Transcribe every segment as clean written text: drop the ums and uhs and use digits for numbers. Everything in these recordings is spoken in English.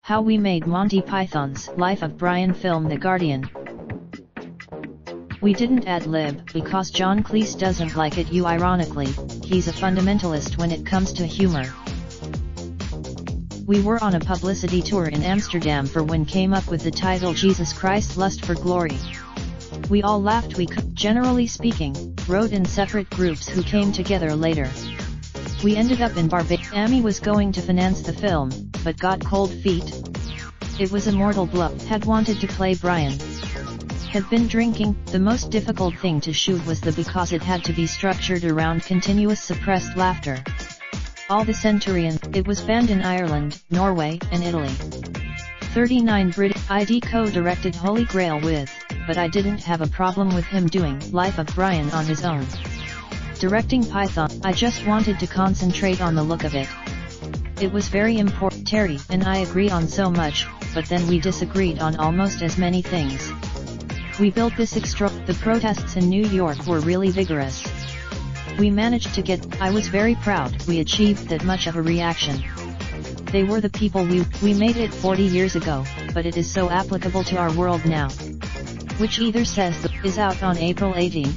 How we made Monty Python's Life of Brian film The Guardian. We didn't ad-lib because John Cleese doesn't like it. Ironically, he's a fundamentalist when it comes to humor. We were on a publicity tour in Amsterdam for when came up with the title Jesus Christ Lust for Glory. We all laughed. We could, generally speaking, wrote in separate groups who came together later. We ended up in Barbados. Amy was going to finance the film, but got cold feet. It was a mortal blow. Had wanted to play Brian. Had been drinking. The most difficult thing to shoot was because it had to be structured around continuous suppressed laughter. All the Centurion. It was banned in Ireland, Norway, and Italy. 39 British. ID co-directed Holy Grail with, but I didn't have a problem with him doing Life of Brian on his own. Directing Python, I just wanted to concentrate on the look of it. It was very important. Terry and I agreed on so much, but then we disagreed on almost as many things. We built this The protests in New York were really vigorous. We managed to get. I was very proud we achieved that much of a reaction. They were the people we made it 40 years ago, but it is so applicable to our world now. Which either says is out on April 18th.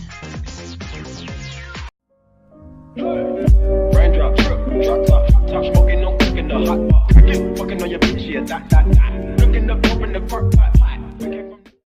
Raindrop, drop top smoking, no cooking the hot pot. Fucking on your bitch, yeah, that. Looking up, open the park pot.